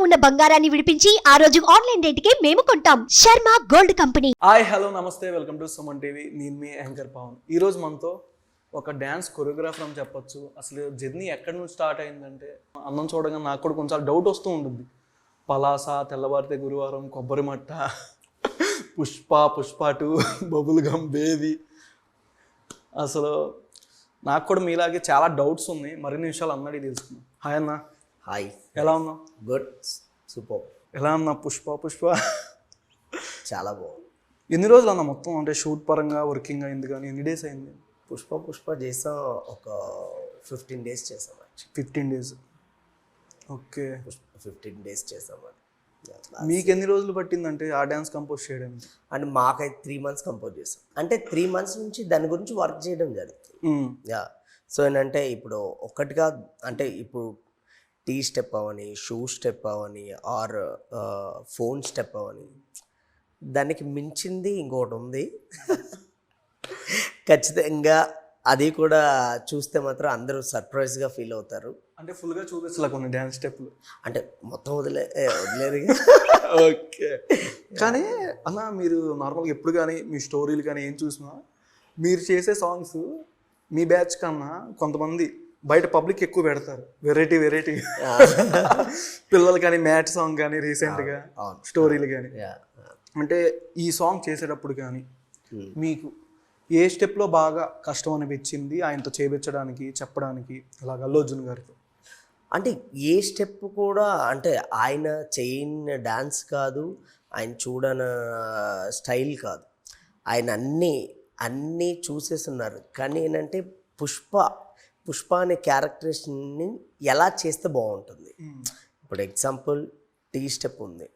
ఉన్న బంగారాన్ని విడిపించి ఆ రోజు ఆన్లైన్ రేటుకే మేము కొంటాం. Sharma gold company. Hi hello నమస్తే, వెల్కమ్ టు సుమన్ టీవీ. నేను మీ యాంకర్ పవన్. ఈరోజు మనతో ఒక డ్యాన్స్ కొరియోగ్రాఫర్ అని చెప్పొచ్చు. అసలు జర్నీ ఎక్కడి నుంచి స్టార్ట్ అయిందంటే, అన్నం చూడగా నాకు కూడా కొంచెం డౌట్ వస్తూ ఉంటుంది. పలాస, తెల్లవారితే గురువారం, కొబ్బరి మట్ట, పుష్ప 2, బబుల్ గమ్, బేబీ. అసలు నాకు కూడా మీలాగే చాలా డౌట్స్ ఉన్నాయి. మరిన్ని విషయాలు అన్నది తెలుసుకున్నాం. హాయ్ అన్న. హాయ్, ఎలా ఉన్నావు? Good, super. ఎలా ఉన్నా? పుష్ప చాలా బాగుంది. ఎన్ని రోజులు అన్న మొత్తం, అంటే షూట్ పరంగా వర్కింగ్ అయింది కానీ ఎన్ని డేస్ అయింది? పుష్ప చేసాం, ఒక 15 days చేసాం. 15 days. ఓకే, 15 days చేసాం. మీకు ఎన్ని రోజులు పట్టిందంటే ఆ డ్యాన్స్ కంపోజ్ చేయడం? అంటే మాకైతే 3 months కంపోజ్ చేసాం. అంటే 3 months నుంచి దాని గురించి వర్క్ చేయడం జరుగుతుంది. యా, సో ఏంటంటే ఇప్పుడు ఒక్కటిగా, అంటే ఇప్పుడు టీ స్టెప్ అవని, షూ స్టెప్ అవని, ఆర్ ఫోన్ స్టెప్ అవని, దానికి మించింది ఇంకోటి ఉంది. ఖచ్చితంగా అది కూడా చూస్తే మాత్రం అందరూ సర్ప్రైజ్గా ఫీల్ అవుతారు. అంటే ఫుల్గా చూపించలే కొన్ని డ్యాన్స్ స్టెప్లు, అంటే మొత్తం వదిలేరు. ఓకే. కానీ అన్న, మీరు నార్మల్గా ఎప్పుడు కానీ మీ స్టోరీలు కానీ ఏం చూసినా, మీరు చేసే సాంగ్స్ మీ బ్యాచ్ కన్నా కొంతమంది బయట పబ్లిక్ ఎక్కువ పెడతారు. వెరైటీ పిల్లలు కానీ, మ్యాట్ సాంగ్ కానీ, రీసెంట్గా స్టోరీలు కానీ. అంటే ఈ సాంగ్ చేసేటప్పుడు కానీ మీకు ఏ స్టెప్లో బాగా కష్టం అనిపించింది ఆయనతో చేయించడానికి, చెప్పడానికి, అలాగ అల్లు అర్జున్ గారితో? అంటే ఏ స్టెప్ కూడా, అంటే ఆయన చేయని డాన్స్ కాదు, ఆయన చూడని స్టైల్ కాదు, ఆయన అన్నీ చూసేస్తున్నారు. కానీ ఏంటంటే పుష్ప అనే క్యారెక్టర్స్ని ఎలా చేస్తే బాగుంటుంది. ఇప్పుడు ఎగ్జాంపుల్ టీ స్టెప్ ఉంది,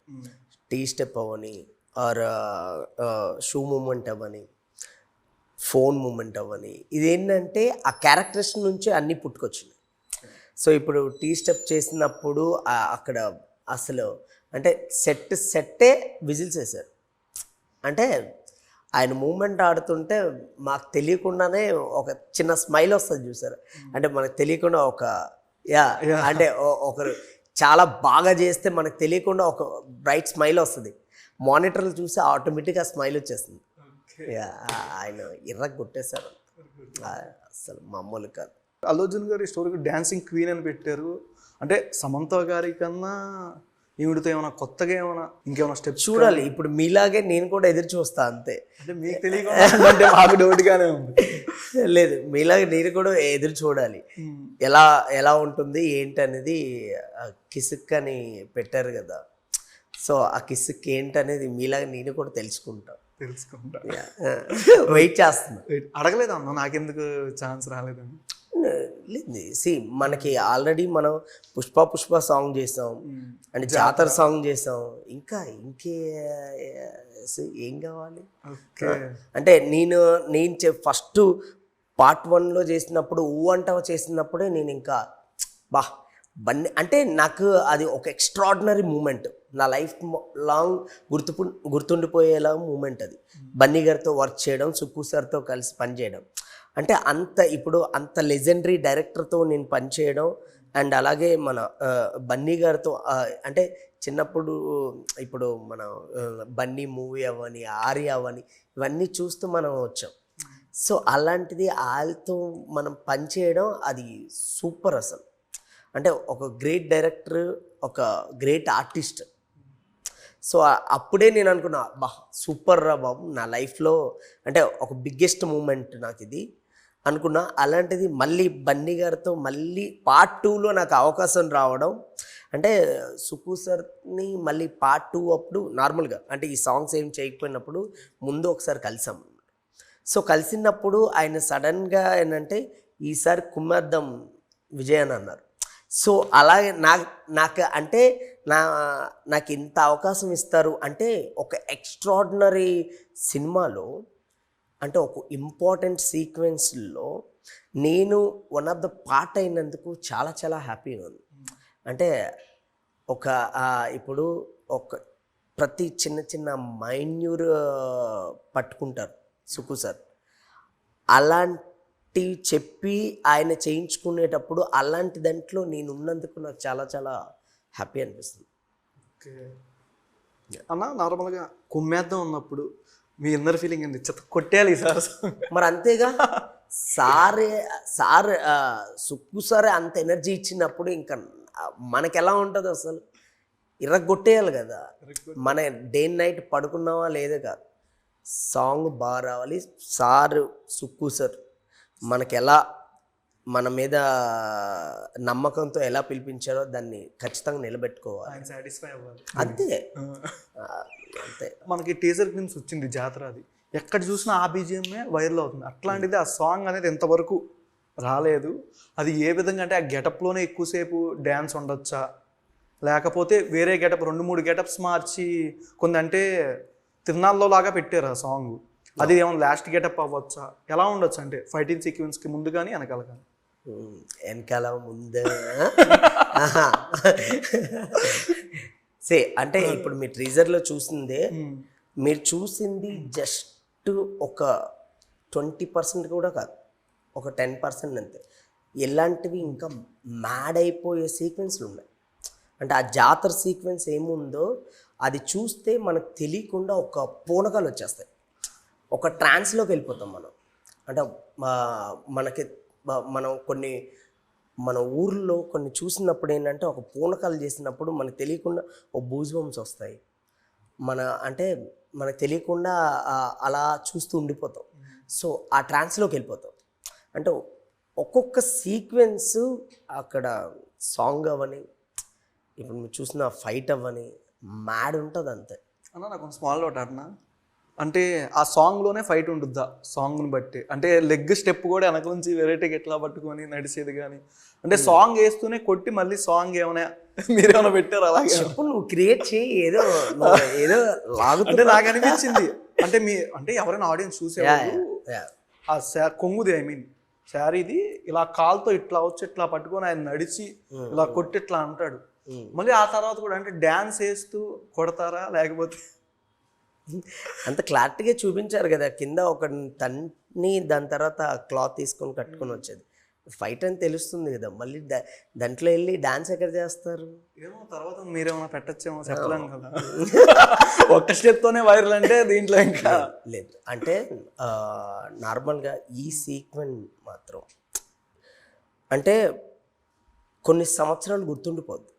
టీ స్టెప్ అవని, ఆర్ షూ మూమెంట్ అవని, ఫోన్ మూమెంట్ అవని, ఇదేంటంటే ఆ క్యారెక్టర్స్ నుంచి అన్నీ పుట్టుకొచ్చినాయి. సో ఇప్పుడు టీ స్టెప్ చేసినప్పుడు అక్కడ అసలు అంటే సెట్టే విజిల్స్ వేశారు. అంటే ఆయన మూమెంట్ ఆడుతుంటే మాకు తెలియకుండానే ఒక చిన్న స్మైల్ వస్తుంది, చూసారు? అంటే మనకు తెలియకుండా ఒక అంటే ఒకరు చాలా బాగా చేస్తే మనకు తెలియకుండా ఒక బ్రైట్ స్మైల్ వస్తుంది. మానిటర్లు చూసి ఆటోమేటిక్గా స్మైల్ వచ్చేస్తుంది. ఆయన ఇర్రగా కొట్టేశారు, అసలు మామూలు కాదు. అల్లు అర్జున్ గారి స్టోరీకి డాన్సింగ్ క్వీన్ అని పెట్టారు. అంటే సమంత గారి కన్నా ఈవిడితో ఏమైనా కొత్తగా ఇంకేమైనా స్టెప్స్ చూడాలి. ఇప్పుడు మీలాగే నేను కూడా ఎదురు చూస్తా, అంతే. అంటే మీకు తెలియకుండా అంటే మాకు డౌట్గానే ఉంది. లేదు, మీలాగే నేను కూడా ఎదురు చూడాలి, ఎలా ఉంటుంది ఏంటి అనేది. కిసిక్ అని పెట్టారు కదా, సో ఆ కిసిక్ ఏంటి అనేది మీలాగా నేను కూడా తెలుసుకుంటా. వెయిట్ చేస్తున్నా. అడగలేదు అన్న, నాకెందుకు ఛాన్స్ రాలేదని? లేదు, మనకి ఆల్రెడీ మనం పుష్ప సాంగ్ చేసాం, అంటే జాతర సాంగ్ చేసాం, ఇంకే ఏం కావాలి? అంటే నేను ఫస్ట్ part 1లో చేసినప్పుడు, అంటావా చేసినప్పుడే నేను ఇంకా బన్నీ అంటే నాకు అది ఒక ఎక్స్ట్రాడినరీ మూమెంట్, నా లైఫ్ లాంగ్ గుర్తుండిపోయేలా మూమెంట్ అది. బన్నీ గారితో వర్క్ చేయడం, సుక్కు సార్తో కలిసి పనిచేయడం, అంటే అంత లెజెండరీ డైరెక్టర్తో నేను పనిచేయడం, అండ్ అలాగే మన బన్నీ గారితో అంటే చిన్నప్పుడు ఇప్పుడు మన బన్నీ మూవీ అవని, ఆర్య అవని, ఇవన్నీ చూస్తూ మనం వచ్చాం. సో అలాంటిది వాళ్ళతో మనం పనిచేయడం అది సూపర్ అసలు. అంటే ఒక గ్రేట్ డైరెక్టర్, ఒక గ్రేట్ ఆర్టిస్ట్. సో అప్పుడే నేను అనుకున్నా, సూపర్ రా బాబు, నా లైఫ్లో అంటే ఒక బిగ్గెస్ట్ మూమెంట్ నాకు ఇది అనుకున్నా. అలాంటిది మళ్ళీ బన్నీ గారితో మళ్ళీ part 2లో నాకు అవకాశం రావడం, అంటే సుక్కు సార్ని మళ్ళీ part 2 అప్పుడు నార్మల్గా అంటే ఈ సాంగ్స్ ఏం చేయకపోయినప్పుడు ముందు ఒకసారి కలిసాం. సో కలిసినప్పుడు ఆయన సడన్గా ఏంటంటే ఈసారి కుమ్మేద్దాం విజయ్ అని అన్నారు. సో అలాగే నాకు అంటే నాకు ఇంత అవకాశం ఇస్తారు అంటే, ఒక ఎక్స్ట్రాడినరీ సినిమాలో, అంటే ఒక ఇంపార్టెంట్ సీక్వెన్స్లో నేను వన్ ఆఫ్ ద పార్ట్ అయినందుకు చాలా చాలా హ్యాపీగా ఉంది. అంటే ఇప్పుడు ప్రతి చిన్న మైన్యూర్ పట్టుకుంటారు సుక్కు సార్, అలాంటి చెప్పి ఆయన చేయించుకునేటప్పుడు అలాంటి దాంట్లో నేను ఉన్నందుకు నాకు చాలా చాలా హ్యాపీ అనిపిస్తుంది. ఓకే అన్న నార్మల్గా కుమ్మేద్దాం ఉన్నప్పుడు మీ ఇన్నర్ ఫీలింగ్ ఏంది? చెత్త కొట్టేయాలి సార్. మరి అంతేగా. సార్ సుక్కు సారే అంత ఎనర్జీ ఇచ్చినప్పుడు ఇంకా మనకి ఎలా ఉంటుంది అసలు? ఇరగొట్టేయాలి కదా. మన డే అండ్ నైట్ పడుకున్నావా లేదే కాదు, సాంగ్ బాగా రావాలి. సుక్కు సార్ మనకి ఎలా, మన మీద నమ్మకంతో ఎలా పిలిపించారో దాన్ని ఖచ్చితంగా నిలబెట్టుకోవాలి. ఆయన సాటిస్ఫై అవ్వాలి అంతే అంతే. మనకి టీజర్ ఫిల్మ్స్ వచ్చింది జాతర, అది ఎక్కడ చూసినా ఆ బీజిఎంఏ వైరల్ అవుతుంది. అట్లాంటిది ఆ సాంగ్ అనేది ఎంతవరకు రాలేదు. అది ఏ విధంగా అంటే ఆ గెటప్లోనే ఎక్కువసేపు డ్యాన్స్ ఉండొచ్చా, లేకపోతే వేరే గెటప్ 2-3 గెటప్స్ మార్చి కొన్ని అంటే తిరునాళ్ళలో లాగా పెట్టారు ఆ సాంగ్, అది ఏమైనా లాస్ట్ గెటప్ అవ్వచ్చా, ఎలా ఉండొచ్చు అంటే ఫైటింగ్ సీక్వెన్స్కి ముందు కానీ వెనకాల కానీ? వెనకాల ముందే అంటే ఇప్పుడు మీ ట్రీజర్లో చూసిందే, మీరు చూసింది జస్ట్ ఒక 20% కూడా కాదు, ఒక 10% అంతే. ఎలాంటివి ఇంకా మ్యాడ్ అయిపోయే సీక్వెన్స్లు ఉన్నాయి. అంటే ఆ జాతర సీక్వెన్స్ ఏముందో అది చూస్తే మనకు తెలియకుండా ఒక పూనకాలు వచ్చేస్తాయి, ఒక ట్రాన్స్లోకి వెళ్ళిపోతాం మనం. అంటే మన ఊర్లో కొన్ని చూసినప్పుడు ఏంటంటే ఒక పూనకాలు చేసినప్పుడు మనకు తెలియకుండా ఒక బూజ్బంప్స్ వస్తాయి. మనకు తెలియకుండా అలా చూస్తూ ఉండిపోతాం. సో ఆ ట్రాన్స్లోకి వెళ్ళిపోతాం. అంటే ఒక్కొక్క సీక్వెన్స్ అక్కడ సాంగ్ అవ్వని, ఇప్పుడు మీరు చూసిన ఫైట్ అవ్వని మ్యాడ్ ఉంటుంది అంతే. అన్న నాకు స్మాల్ డౌట్ అన్న, అంటే ఆ సాంగ్లోనే ఫైట్ ఉంటుందా సాంగ్ని బట్టి? అంటే లెగ్ స్టెప్ కూడా వెనక నుంచి వెరైటీగా ఎట్లా పట్టుకొని నడిచేది కానీ, అంటే సాంగ్ వేస్తూనే కొట్టి మళ్ళీ సాంగ్ ఏమైనా మీరేమైనా పెట్టారు అలాగే? చెప్పు, నువ్వు క్రియేట్ చేయి, ఏదో అంటే నాకు అనిపించింది. అంటే ఎవరైనా ఆడియన్స్ చూసేవాళ్ళు ఆ కొంగుది, ఐ మీన్ శారీది ఇలా కాల్తో ఇట్లా వచ్చి ఇట్లా పట్టుకొని ఆయన నడిచి ఇలా కొట్టి ఇట్లా అంటాడు. మళ్ళీ ఆ తర్వాత కూడా అంటే డ్యాన్స్ వేస్తూ కొడతారా, లేకపోతే? అంత క్లారిటీగా చూపించారు కదా, కింద ఒక తన్ని దాని తర్వాత క్లాత్ తీసుకొని కట్టుకొని వచ్చేది ఫైట్ అని తెలుస్తుంది కదా. మళ్ళీ దాంట్లో వెళ్ళి డాన్స్ ఎక్కడ చేస్తారు ఏమో, తర్వాత మీరేమైనా పెట్టచ్చేమో చెప్పలేం కదా. ఒక్క స్టెప్తోనే వైరల్ అంటే దీంట్లో ఇంకా లేదు. అంటే నార్మల్గా ఈ సీక్వెన్స్ మాత్రం అంటే కొన్ని సంవత్సరాలు గుర్తుండిపోద్ది.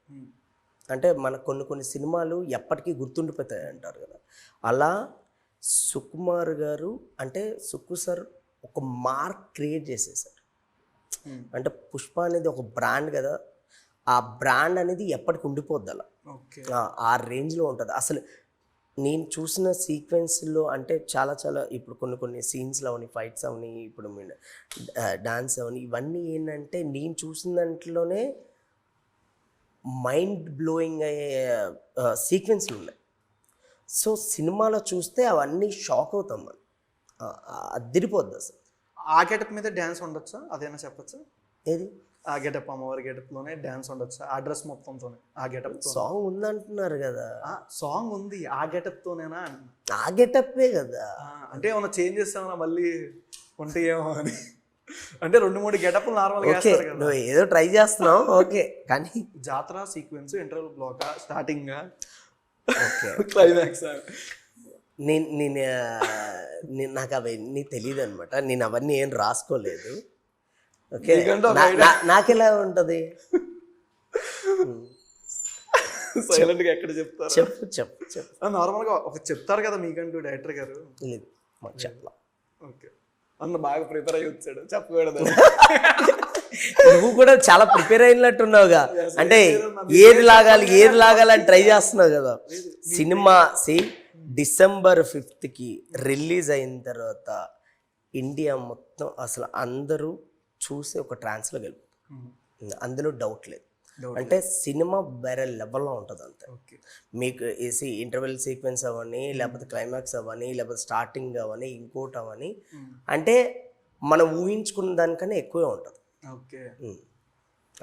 అంటే మన కొన్ని సినిమాలు ఎప్పటికీ గుర్తుండిపోతాయి అంటారు కదా, అలా సుకుమార్ గారు అంటే సుక్కు సార్ ఒక మార్క్ క్రియేట్ చేసేసారు. అంటే పుష్ప అనేది ఒక బ్రాండ్ కదా, ఆ బ్రాండ్ అనేది ఎప్పటికి ఉండిపోద్ది అలా, ఆ రేంజ్లో ఉంటుంది. అసలు నేను చూసిన సీక్వెన్స్లో అంటే చాలా ఇప్పుడు కొన్ని సీన్స్లో అవని, ఫైట్స్ అవని, ఇప్పుడు డాన్స్ అవని, ఇవన్నీ ఏంటంటే నేను చూసిన దాంట్లోనే మైండ్ బ్లోయింగ్ అయ్యే సీక్వెన్స్లు ఉన్నాయి. సో సినిమాలో చూస్తే అవన్నీ షాక్ అవుతాం మనం, అదిరిపోద్ది అసలు. ఆ గెటప్ మీద డ్యాన్స్ ఉండొచ్చా, అదేనా చెప్పచ్చా? ఏది ఆ గెటప్, అమ్మవారి గెటప్లోనే డ్యాన్స్ ఉండొచ్చా? ఆ డ్రెస్ మొత్తంతోనే ఆ గెటప్ సాంగ్ ఉందంటున్నారు కదా. సాంగ్ ఉంది, ఆ గెటప్తోనేనా? ఆ గెటప్పే కదా. అంటే ఏమన్నా చేంజ్ చేస్తామన్నా మళ్ళీ ఉంటే ఏమో అని. అంటే 2-3 గెటప్లు నార్మల్గా వేస్తారు కదా. నువ్వు ఏదో ట్రై చేస్తున్నావు, ఓకే. కానీ జాతర sequence interval block starting climax, నాకు అవన్నీ తెలియదు అనమాట. నేను అవన్నీ ఏం రాసుకోలేదు. ఓకే, నాకెలా ఉంటుంది? సైలెంట్గా ఎక్కడ చెప్తారు? చెప్పు. నార్మల్గా ఒక చెప్తారు కదా మీకంటూ డైరెక్టర్ గారు. లేదు చెప్పలా. ఓకే అన్న బాగా ప్రిపేర్ అయ్యి వచ్చాడు, చెప్పకూడదు. నువ్వు కూడా చాలా ప్రిపేర్ అయినట్టున్నావుగా. అంటే ఏది లాగాలి అని ట్రై చేస్తున్నావు కదా. సినిమా December 5th రిలీజ్ అయిన తర్వాత ఇండియా మొత్తం అసలు అందరూ చూసి ఒక ట్రాన్స్లోకి వెళ్ళిపోతారు, అందులో డౌట్ లేదు. అంటే సినిమా వేరే లెవెల్లో ఉంటుంది అంతే. మీకు ఏసీ ఇంటర్వెల్ సీక్వెన్స్ అవని, లేకపోతే క్లైమాక్స్ అవని, లేకపోతే స్టార్టింగ్ అవని, ఇంకోటి అవని, అంటే మనం ఊహించుకున్న దానికన్నా ఎక్కువే ఉంటుంది. ఓకే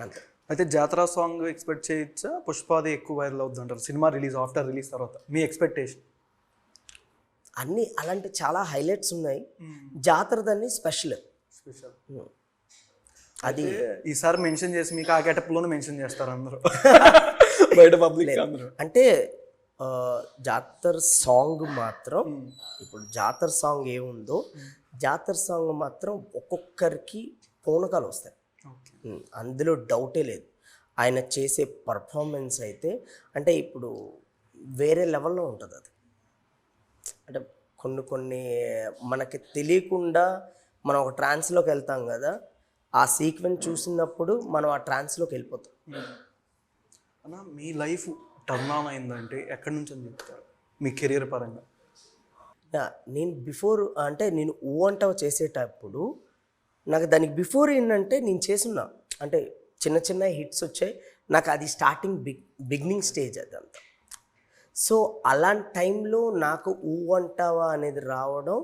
అంతే. అయితే జాతర సాంగ్ ఎక్స్పెక్ట్ చేయొచ్చా? పుష్పాది ఎక్కువ వైరల్ అవుతుంది అంటారు సినిమా ఆఫ్టర్ రిలీజ్ తర్వాత, మీ ఎక్స్పెక్టేషన్? అన్నీ అలాంటి చాలా హైలైట్స్ ఉన్నాయి. జాతర దాన్ని స్పెషల్. అది ఈసారి మెన్షన్ చేసి మీకు ఆ గెటప్లోనే మెన్షన్ చేస్తారు అందరూ. బయట పబ్లిక్ అందరూ అంటే జాతర సాంగ్ మాత్రం ఇప్పుడు జాతర సాంగ్ ఏముందో జాతర సాంగ్ మాత్రం ఒక్కొక్కరికి పూనకాలు వస్తాయి. అందులో డౌటే లేదు. ఆయన చేసే పర్ఫార్మెన్స్ అయితే అంటే ఇప్పుడు వేరే లెవెల్లో ఉంటుంది అది. అంటే కొన్ని మనకి తెలియకుండా మనం ఒక ట్రాన్స్లోకి వెళ్తాం కదా, ఆ సీక్వెన్స్ చూసినప్పుడు మనం ఆ ట్రాన్స్లోకి వెళ్ళిపోతాం. అన్న మీ లైఫ్ టర్న్ ఆన్ అయిందంటే ఎక్కడి నుంచి అని చెప్తారు మీ కెరియర్ పరంగా? నేను బిఫోర్ అంటే నేను అంటావు చేసేటప్పుడు నాకు దానికి బిఫోర్ ఏంటంటే నేను చేస్తున్నా అంటే చిన్న చిన్న హిట్స్ వచ్చాయి నాకు. అది స్టార్టింగ్ బిగినింగ్ స్టేజ్ అదంతా. సో అలాంటి టైంలో నాకు అంటావా అనేది రావడం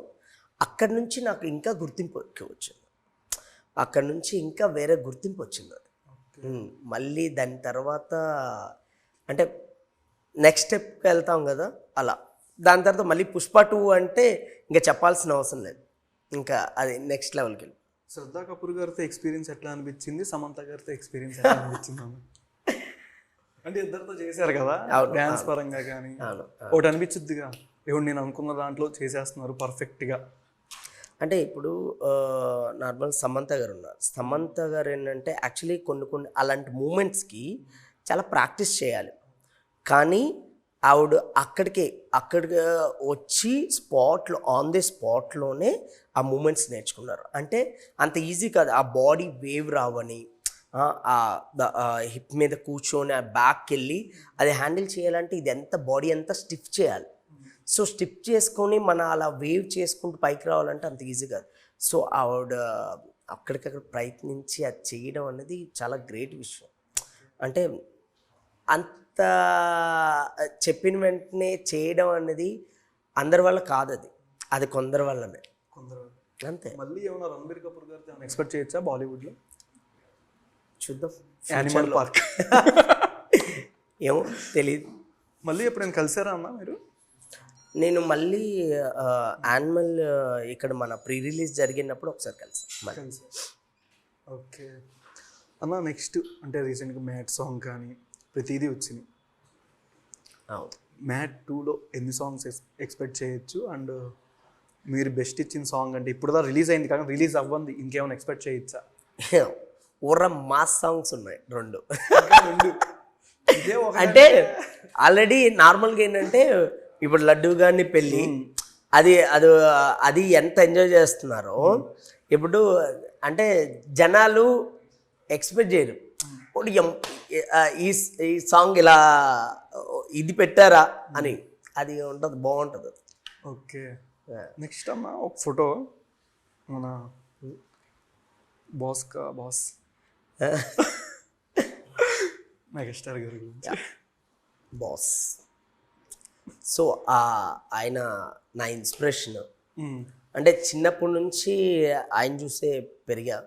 అక్కడి నుంచి నాకు ఇంకా గుర్తింపు వచ్చింది. అక్కడి నుంచి ఇంకా వేరే గుర్తింపు వచ్చింది అది. మళ్ళీ దాని తర్వాత అంటే నెక్స్ట్ స్టెప్కి వెళ్తాం కదా అలా. దాని తర్వాత మళ్ళీ పుష్ప 2 అంటే ఇంకా చెప్పాల్సిన అవసరం లేదు, ఇంకా అది నెక్స్ట్ లెవెల్కి వెళ్ళి. శ్రద్ధా కపూర్ గారితో ఎక్స్పీరియన్స్ ఎట్లా అనిపించింది, సమంత గారితో ఎక్స్పీరియన్స్ ఎట్లా అనిపించింది? అంటే ఇద్దరితో చేశారు కదా డ్యాన్స్ పరంగా కానీ ఒకటి అనిపించిద్దిగా, ఇప్పుడు నేను అనుకున్న దాంట్లో చేసేస్తున్నారు పర్ఫెక్ట్గా. అంటే ఇప్పుడు నార్మల్ సమంత గారు ఉన్నారు. సమంత గారు ఏంటంటే యాక్చువల్లీ కొన్ని అలాంటి మూమెంట్స్కి చాలా ప్రాక్టీస్ చేయాలి. కానీ ఆవిడ అక్కడికి వచ్చి స్పాట్లో ఆన్ ది స్పాట్లోనే ఆ మూమెంట్స్ నేర్చుకున్నారు. అంటే అంత ఈజీ కాదు. ఆ బాడీ వేవ్ రావని, హిప్ మీద కూర్చొని ఆ బ్యాక్కి వెళ్ళి అది హ్యాండిల్ చేయాలంటే ఇది ఎంత బాడీ అంతా స్టిఫ్ చేయాలి. సో స్టిఫ్ చేసుకొని మన అలా వేవ్ చేసుకుంటూ పైకి రావాలంటే అంత ఈజీ కాదు. సో ఆవిడ అక్కడికక్కడ ప్రయత్నించి అది చేయడం అనేది చాలా గ్రేట్ విషయం. అంటే అంత చెప్పిన వెంటనే చేయడం అనేది అందరి వల్ల కాదు, అది కొందరి వల్లనే. అంతే. మళ్ళీ ఏమన్నా రణబీర్ కపూర్ గారితో ఏమైనా ఎక్స్పెక్ట్ చేయొచ్చా బాలీవుడ్లో? చూద్దాం. యానిమల్ పార్క్ ఏమో తెలియదు. మళ్ళీ ఎప్పుడైనా కలిసారా అన్న మీరు? నేను మళ్ళీ యానిమల్ ఇక్కడ మన ప్రీ రిలీజ్ జరిగినప్పుడు ఒకసారి కలిసి. ఓకే అన్న, నెక్స్ట్ అంటే రీసెంట్గా మ్యాట్ సాంగ్ కానీ ప్రతిదీ వచ్చింది. మ్యాట్ 2లో ఎన్ని సాంగ్స్ ఎక్స్పెక్ట్ చేయొచ్చు? అండ్ మీరు బెస్ట్ ఇచ్చిన సాంగ్ అంటే ఇప్పుడు రిలీజ్ అయింది కానీ రిలీజ్ అవ్వంది ఇంకేమైనా ఎక్స్పెక్ట్ చేయొచ్చా? మాస్ సాంగ్స్ ఉన్నాయి 2. అంటే ఆల్రెడీ నార్మల్గా ఏంటంటే ఇప్పుడు లడ్డు గారిని పెళ్ళి అది ఎంత ఎంజాయ్ చేస్తున్నారో ఇప్పుడు అంటే జనాలు ఎక్స్పెక్ట్ చేయరు. ఈ సాంగ్ ఇలా ఇది పెట్టారా అని, అది ఉంటుంది, బాగుంటుంది. ఓకే నెక్స్ట్ అన్న ఒక ఫోటో మన బాస్ మెగాస్టార్ గారి గురించి. బాస్ సో ఆయన నా ఇన్స్పిరేషన్. అంటే చిన్నప్పటి నుంచి ఆయన చూసే పెరిగా.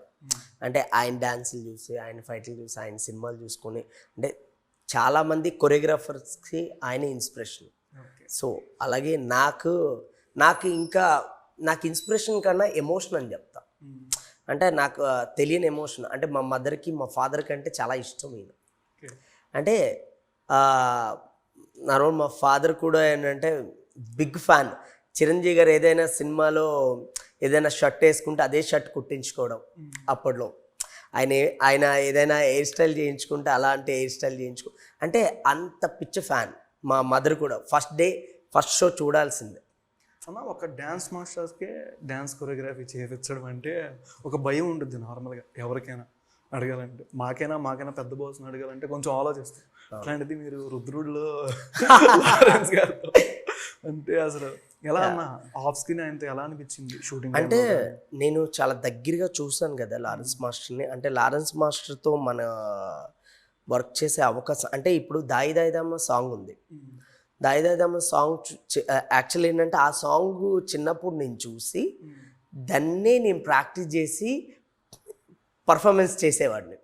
అంటే ఆయన డాన్సులు చూసి, ఆయన ఫైట్లు చూసి, ఆయన సినిమాలు చూసుకొని, అంటే చాలామంది కొరియోగ్రాఫర్స్కి ఆయన ఇన్స్పిరేషన్. సో అలాగే నాకు ఇంకా నాకు ఇన్స్పిరేషన్ కన్నా ఎమోషన్ అని చెప్తా. అంటే నాకు తెలియని ఎమోషన్. అంటే మా మదర్కి మా ఫాదర్కి అంటే చాలా ఇష్టం ఈయన. అంటే నార్మల్ మా ఫాదర్ కూడా ఏంటంటే బిగ్ ఫ్యాన్. చిరంజీవి గారు ఏదైనా సినిమాలో ఏదైనా షర్ట్ వేసుకుంటే అదే షర్ట్ కుట్టించుకోవడం. అప్పట్లో ఆయన ఏదైనా హెయిర్ స్టైల్ చేయించుకుంటే అలాంటి హెయిర్ స్టైల్ అంటే అంత పిచ్చ ఫ్యాన్. మా మదర్ కూడా ఫస్ట్ షో చూడాల్సిందే. అన్న ఒక డ్యాన్స్ మాస్టర్స్కే డ్యాన్స్ కొరియోగ్రఫీ చేయించడం అంటే ఒక భయం ఉంటుంది నార్మల్గా ఎవరికైనా అడగాలంటే. మాకైనా పెద్ద బాస్ని అడగాలంటే కొంచెం ఆలోచిస్తాం. అట్లాంటిది మీరు రుద్రుడిలో లారెన్స్ గారితో అంటే అసలు ఎలా అన్న ఆఫ్ స్క్రీన్ ఆయనతో ఎలా అనిపించింది షూటింగ్? అంటే నేను చాలా దగ్గరగా చూసాను కదా లారెన్స్ మాస్టర్ని. అంటే లారెన్స్ మాస్టర్తో మన వర్క్ చేసే అవకాశం అంటే ఇప్పుడు దాయి దాయిదమ్మ సాంగ్ ఉంది. దాయి దాయిదమ్మ సాంగ్ యాక్చువల్ ఏంటంటే ఆ సాంగ్ చిన్నప్పుడు నేను చూసి దాన్నే నేను ప్రాక్టీస్ చేసి పర్ఫార్మెన్స్ చేసేవాడిని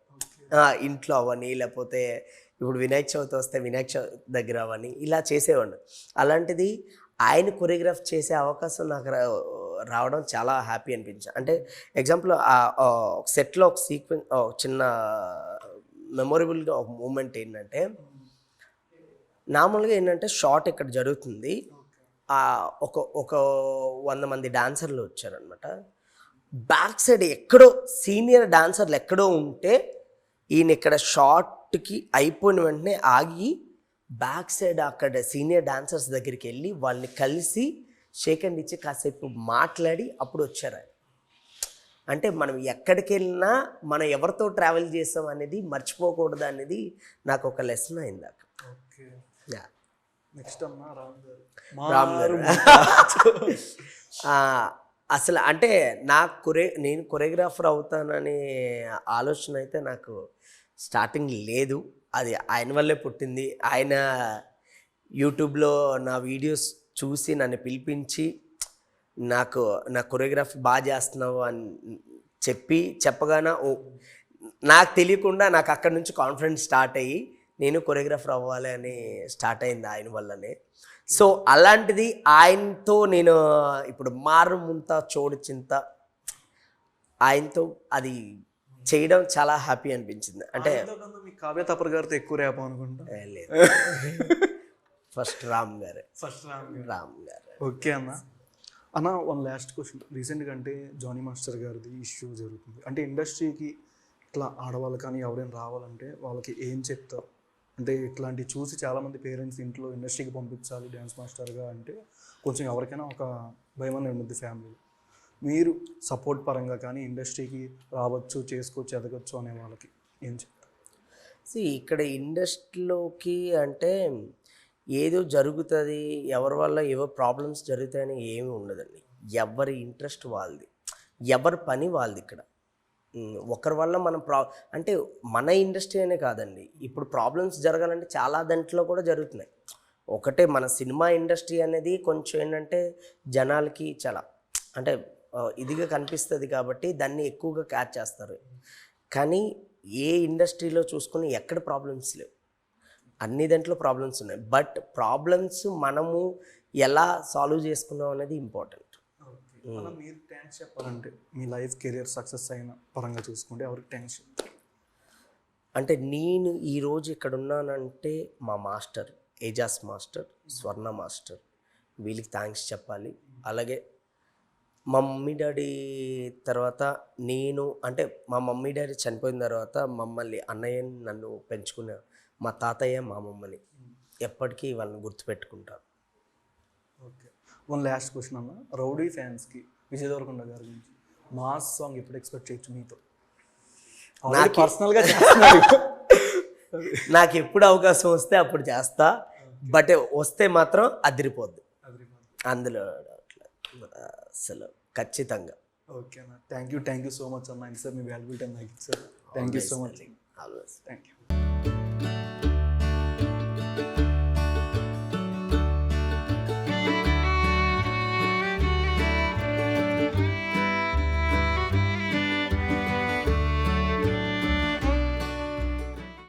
ఇంట్లో అవని, లేకపోతే ఇప్పుడు వినాయక చవితి వస్తే వినాయక చవితి దగ్గర అవని ఇలా చేసేవాడిని. అలాంటిది ఆయన కొరియోగ్రాఫ్ చేసే అవకాశం నాకు రావడం చాలా హ్యాపీ అనిపించింది. అంటే ఎగ్జాంపుల్ సెట్లో ఒక సీక్వెన్స్ చిన్న మెమొరబుల్గా ఒక మూమెంట్ ఏంటంటే నార్మల్గా ఏంటంటే షార్ట్ ఇక్కడ జరుగుతుంది. ఒక ఒక 100 మంది డాన్సర్లు వచ్చారనమాట. బ్యాక్ సైడ్ ఎక్కడో సీనియర్ డాన్సర్లు ఎక్కడో ఉంటే ఈయన ఇక్కడ షార్ట్కి అయిపోయిన వెంటనే ఆగి బ్యాక్ సైడ్ అక్కడ సీనియర్ డాన్సర్స్ దగ్గరికి వెళ్ళి వాళ్ళని కలిసి షేక్ హ్యాండ్ ఇచ్చి కాసేపు మాట్లాడి అప్పుడు వచ్చారు ఆయన. అంటే మనం ఎక్కడికి వెళ్ళినా మనం ఎవరితో ట్రావెల్ చేసాం అనేది మర్చిపోకూడదు అనేది నాకు ఒక లెసన్ అయింది అక్కడ. Okay, yeah. నెక్స్ట్ అన్న రామ్ గారు అసలు అంటే నేను కొరియోగ్రాఫర్ అవుతాననే ఆలోచన అయితే నాకు స్టార్టింగ్ లేదు. అది ఆయన వల్లే పుట్టింది. ఆయన యూట్యూబ్లో నా వీడియోస్ చూసి నన్ను పిలిపించి నా కొరియోగ్రఫీ బాగా చేస్తున్నావు అని చెప్పగానే నాకు తెలియకుండా నాకు అక్కడి నుంచి కాన్ఫిడెన్స్ స్టార్ట్ అయ్యి నేను కొరియోగ్రాఫర్ అవ్వాలి అని స్టార్ట్ అయింది ఆయన వల్లనే. సో అలాంటిది ఆయనతో నేను ఇప్పుడు మారు ముంత చోడు చింత ఆయనతో అది చేయడం చాలా హ్యాపీ అనిపించింది. అంటే మీ కావ్య తపర్ గారితో ఎక్కువ రేపం అనుకుంటా. లేదు, ఫస్ట్ రామ్ గారు. ఓకే అన్న వన్ లాస్ట్ క్వశ్చన్. రీసెంట్గా అంటే జానీ మాస్టర్ గారిది ఇష్యూ జరుగుతుంది. అంటే ఇండస్ట్రీకి ఇట్లా ఆడవాళ్ళు కానీ ఎవరైనా రావాలంటే వాళ్ళకి ఏం చెప్తారు? అంటే ఇట్లాంటివి చూసి చాలామంది పేరెంట్స్ ఇంట్లో ఇండస్ట్రీకి పంపించాలి డ్యాన్స్ మాస్టర్గా అంటే కొంచెం ఎవరికైనా ఒక భయం అనేది ఉంటుంది ఫ్యామిలీ. మీరు సపోర్ట్ పరంగా కానీ ఇండస్ట్రీకి రావచ్చు, చేసుకోవచ్చు, ఎదగచ్చు అనే వాళ్ళకి ఏం చెప్తారు? ఇక్కడ ఇండస్ట్రీలోకి అంటే ఏదో జరుగుతుంది, ఎవరి వల్ల ఏవో ప్రాబ్లమ్స్ జరుగుతాయని ఏమీ ఉండదండి. ఎవరి ఇంట్రెస్ట్ వాళ్ళది, ఎవరి పని వాళ్ళది. ఇక్కడ ఒకరి వల్ల మనం అంటే మన ఇండస్ట్రీ అనే కాదండి, ఇప్పుడు ప్రాబ్లమ్స్ జరగాలంటే చాలా దాంట్లో కూడా జరుగుతున్నాయి. ఒకటే మన సినిమా ఇండస్ట్రీ అనేది కొంచెం ఏంటంటే జనాలకి చాలా అంటే ఇదిగా కనిపిస్తుంది కాబట్టి దాన్ని ఎక్కువగా క్యాచ్ చేస్తారు. కానీ ఏ ఇండస్ట్రీలో చూసుకుని ఎక్కడ ప్రాబ్లమ్స్ లేవు, అన్ని దాంట్లో ప్రాబ్లమ్స్ ఉన్నాయి. బట్ ప్రాబ్లమ్స్ మనము ఎలా సాల్వ్ చేసుకున్నాం అనేది ఇంపార్టెంట్. మీరు థ్యాంక్స్ చెప్పాలంటే మీ లైఫ్ కెరియర్ సక్సెస్ అయిన పరంగా చూసుకుంటే ఎవరికి థ్యాంక్స్ చెప్తారు? అంటే నేను ఈరోజు ఇక్కడ ఉన్నానంటే మా మాస్టర్ ఏజాస్ మాస్టర్, స్వర్ణ మాస్టర్, వీళ్ళకి థ్యాంక్స్ చెప్పాలి. అలాగే మా మమ్మీ డాడీ తర్వాత నేను అంటే మా మమ్మీ డాడీ చనిపోయిన తర్వాత మమ్మల్ని అన్నయ్యని నన్ను పెంచుకునే మా తాతయ్య మా మమ్మని ఎప్పటికీ వాళ్ళని గుర్తుపెట్టుకుంటాను. ఓకే, వన్ లాస్ట్ క్వశ్చన్ అన్న. రౌడీ ఫ్యాన్స్కి విజయ్ దేవరకొండ గారి గురించి మాస్ సాంగ్ ఎప్పుడు ఎక్స్పెక్ట్ చేయొచ్చు మీతో? నాకు పర్సనల్గా నాకు ఎప్పుడు అవకాశం వస్తే అప్పుడు చేస్తా. బట్ వస్తే మాత్రం అదిరిపోద్ది అందులో అసలు ఖచ్చితంగా. ఓకే అన్న, థ్యాంక్ యూ సో మచ్ అన్న. సార్ మీ వాల్యుబుల్ టైం నాకు ఇచ్చారు. Thank you so much. Always. Thank you.